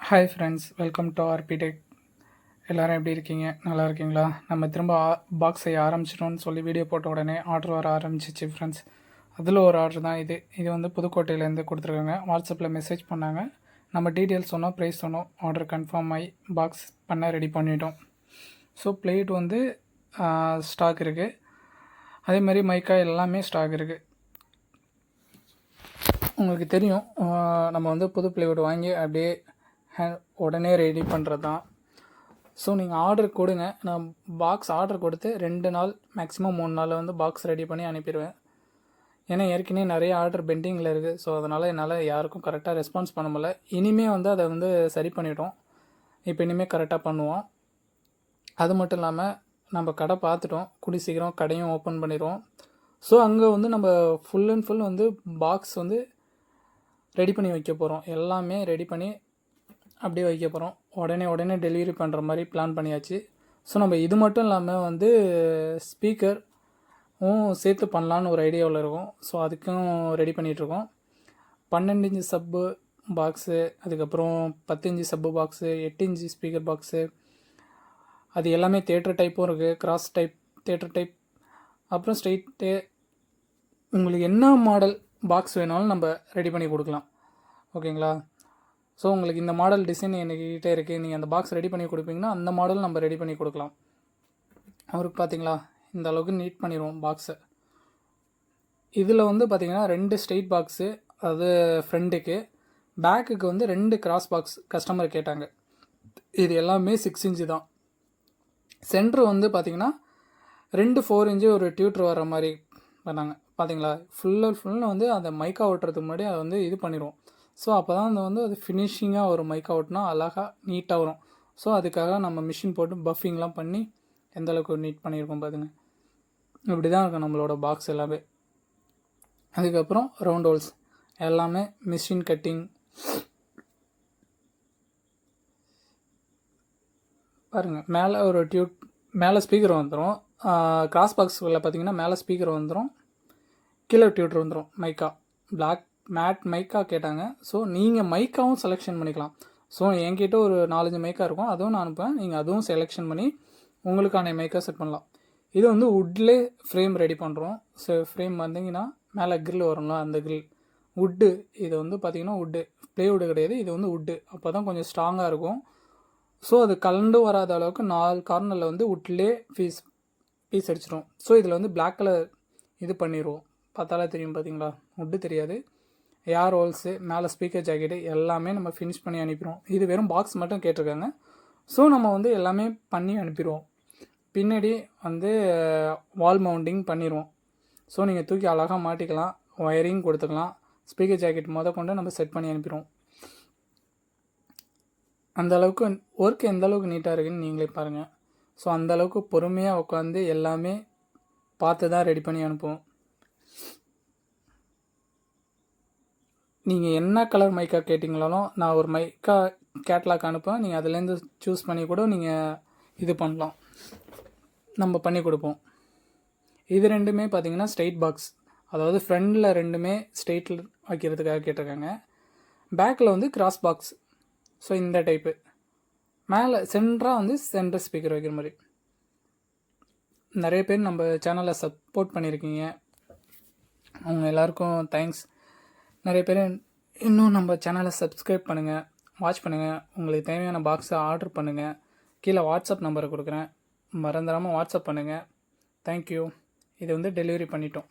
Hi friends, welcome to ஆர்பிடெக். எல்லோரும் எப்படி இருக்கீங்க? நல்லா இருக்கீங்களா? நம்ம திரும்ப பாக்ஸ் செய்ய ஆரம்பிச்சிட்டோம்னு சொல்லி வீடியோ போட்ட உடனே ஆர்டர் வர ஆரம்பிச்சிச்சு ஃப்ரெண்ட்ஸ். அதில் ஒரு ஆர்டர் தான் இது வந்து புதுக்கோட்டையிலேருந்து கொடுத்துருக்காங்க. வாட்ஸ்அப்பில் மெசேஜ் பண்ணாங்க. நம்ம டீட்டெயில்ஸ் சொன்னோம், ப்ரைஸ் சொன்னோம், ஆர்டர் கன்ஃபார்ம் ஆகி பாக்ஸ் பண்ண ரெடி பண்ணிட்டோம். ஸோ பிளேட் வந்து ஸ்டாக் இருக்குது. அதே மாதிரி மைக்கா எல்லாமே ஸ்டாக் இருக்குது. உங்களுக்கு தெரியும், நம்ம வந்து புது பிளேவுட் வாங்கி அப்படியே உடனே ரெடி பண்ணுறது தான். ஸோ நீங்கள் ஆர்டர் கொடுங்க. நான் பாக்ஸ் ஆர்டர் கொடுத்து 2 நாள் மேக்ஸிமம் 3 நாளில் வந்து பாக்ஸ் ரெடி பண்ணி அனுப்பிடுவேன். ஏன்னா ஏற்கனவே நிறைய ஆர்டர் பெண்டிங்கில் இருக்குது. ஸோ அதனால் என்னால் யாருக்கும் கரெக்டாக ரெஸ்பான்ஸ் பண்ண முடியல. இனிமேல் வந்து அதை வந்து சரி பண்ணிட்டோம். இப்போ இனிமேல் கரெக்டாக பண்ணுவோம். அது மட்டும் இல்லாமல் நம்ம கடை பார்த்துட்டோம். கூடி சீக்கிரம் கடையும் ஓப்பன் பண்ணிடுவோம். ஸோ அங்கே வந்து நம்ம ஃபுல் அண்ட் ஃபுல் வந்து பாக்ஸ் வந்து ரெடி பண்ணி வைக்க போகிறோம். எல்லாமே ரெடி பண்ணி அப்படியே வைக்க போகிறோம். உடனே டெலிவரி பண்ணுற மாதிரி பிளான் பண்ணியாச்சு. ஸோ நம்ம இது மட்டும் இல்லாமல் வந்து ஸ்பீக்கரும் சேர்த்து பண்ணலான்னு ஒரு ஐடியாவில் இருக்கும். ஸோ அதுக்கும் ரெடி பண்ணிகிட்ருக்கோம். 12 இன்ச்சு சப்பு பாக்ஸு, அதுக்கப்புறம் 10 இன்ச்சு சப்பு பாக்ஸு, 8 இன்ச்சு ஸ்பீக்கர் பாக்ஸு, அது எல்லாமே தேட்டர் டைப்பும் இருக்குது, கிராஸ் டைப், தேட்டர் டைப், அப்புறம் ஸ்ட்ரெயிட்டு. உங்களுக்கு என்ன மாடல் பாக்ஸ் வேணாலும் நம்ம ரெடி பண்ணி கொடுக்கலாம். ஓகேங்களா? ஸோ உங்களுக்கு இந்த மாடல் டிசைன் என்கிட்ட இருக்குது, நீங்கள் அந்த பாக்ஸ் ரெடி பண்ணி கொடுப்பீங்கன்னா அந்த மாடல் நம்ம ரெடி பண்ணி கொடுக்கலாம். அவருக்கு பார்த்தீங்களா, இந்த அளவுக்கு நீட் பண்ணிடுவோம் பாக்ஸை. இதில் வந்து பார்த்திங்கன்னா 2 ஸ்ட்ரெயிட் பாக்ஸு, அது ஃப்ரண்ட்டுக்கு, பேக்குக்கு வந்து 2 கிராஸ் பாக்ஸ் கஸ்டமர் கேட்டாங்க. இது எல்லாமே 6 இன்ச்சு தான். சென்ட்ரு வந்து பார்த்திங்கன்னா 2 4 இன்ச்சு ஒரு டியூட்ரு வர மாதிரி பண்ணாங்க. பார்த்தீங்களா, ஃபுல்லாக வந்து அந்த மைக்கா ஓட்டுறதுக்கு முன்னாடி அதை வந்து இது பண்ணிடுவோம். ஸோ அப்போ தான் அந்த வந்து அது ஃபினிஷிங்காக ஒரு மைக்கா ஓட்டினா அழகாக நீட்டாக வரும். ஸோ அதுக்காக நம்ம மிஷின் போட்டு பஃபிங்லாம் பண்ணி எந்தளவுக்கு நீட் பண்ணியிருக்கோம் பாருங்க. இப்படி தான் இருக்கும் நம்மளோட பாக்ஸ் எல்லாமே. அதுக்கப்புறம் ரவுண்ட் ஹோல்ஸ் எல்லாமே மிஷின் கட்டிங். பாருங்கள், மேலே ஒரு மேலே ஸ்பீக்கர் வந்துடும். கிராஸ் பாக்ஸில் பார்த்தீங்கன்னா மேலே ஸ்பீக்கர் வந்துடும், கீழே டியூட்டர் வந்துடும். மைக்கா பிளாக் மேட் மைக்கா கேட்டாங்க. ஸோ நீங்கள் மைக்காவும் செலெக்ஷன் பண்ணிக்கலாம். ஸோ என்கிட்ட ஒரு 4-5 மைக்கா இருக்கும், அதுவும் நான் அனுப்புவேன். நீங்கள் அதுவும் செலெக்ஷன் பண்ணி உங்களுக்கான மைக்கா செட் பண்ணலாம். இது வந்து வுட்லே ஃப்ரேம் ரெடி பண்ணுறோம். ஸோ ஃப்ரேம் வந்தீங்கன்னா மேலே கிரில் வரும்ல, அந்த கிரில் வுட்டு. இது வந்து பார்த்திங்கன்னா வுட்டு, ப்ளேவுட் கிடையாது, இது வந்து வுட்டு. அப்போ தான் கொஞ்சம் ஸ்ட்ராங்காக இருக்கும். ஸோ அது கலண்டு வராத அளவுக்கு 4 கார்னரில் வந்து வுட்லே பீஸ் அடிச்சிடும். ஸோ இதில் வந்து பிளாக் கலர் இது பண்ணிடுவோம். பார்த்தாலே தெரியும், பார்த்தீங்களா, வுட்டு தெரியாது. ஏர் ஹோல்ஸு, மேலே ஸ்பீக்கர் ஜாக்கெட்டு எல்லாமே நம்ம ஃபினிஷ் பண்ணி அனுப்பிடுவோம். இது வெறும் பாக்ஸ் மட்டும் கேட்டிருக்காங்க. ஸோ நம்ம வந்து எல்லாமே பண்ணி அனுப்பிடுவோம். பின்னாடி வந்து வால் மவுண்டிங் பண்ணிடுவோம். ஸோ நீங்கள் தூக்கி அழகாக மாட்டிக்கலாம், ஒயரிங் கொடுத்துக்கலாம். ஸ்பீக்கர் ஜாக்கெட் கொண்டு நம்ம செட் பண்ணி அனுப்பிடுவோம். அந்தளவுக்கு ஒர்க் எந்த அளவுக்கு நீட்டாக இருக்குதுன்னு நீங்களே பாருங்கள். ஸோ அந்தளவுக்கு பொறுமையாக உட்காந்து எல்லாமே பார்த்து தான் ரெடி பண்ணி அனுப்புவோம். நீங்கள் என்ன கலர் மைக்கா கேட்டிங்களாலும் நான் ஒரு மைக்கா கேட்லாக் அனுப்பேன். நீங்கள் அதுலேருந்து சூஸ் பண்ணி கூட நீங்கள் இது பண்ணலாம், நம்ம பண்ணி கொடுப்போம். இது ரெண்டுமே பார்த்தீங்கன்னா ஸ்ட்ரெயிட் பாக்ஸ், அதாவது ஃப்ரண்டில் ரெண்டுமே ஸ்ட்ரெயிட்டில் வைக்கிறதுக்காக கேட்டிருக்காங்க. பேக்கில் வந்து கிராஸ் பாக்ஸ். ஸோ இந்த டைப்பு மேலே சென்டராக வந்து சென்டர் ஸ்பீக்கர் வைக்கிற மாதிரி. நிறைய பேர் நம்ம சேனலை சப்போர்ட் பண்ணியிருக்கீங்க, அவங்க எல்லாருக்கும் தேங்க்ஸ். நிறைய பேர் இன்னும் நம்ம சேனலை சப்ஸ்கிரைப் பண்ணுங்கள், வாட்ச் பண்ணுங்கள். உங்களுக்கு தேவையான பாக்ஸை ஆர்டர் பண்ணுங்கள். கீழே வாட்ஸ்அப் நம்பரை கொடுக்குறேன், மறந்துடாமல் வாட்ஸ்அப் பண்ணுங்கள். தேங்க்யூ. இது வந்து டெலிவரி பண்ணிட்டோம்.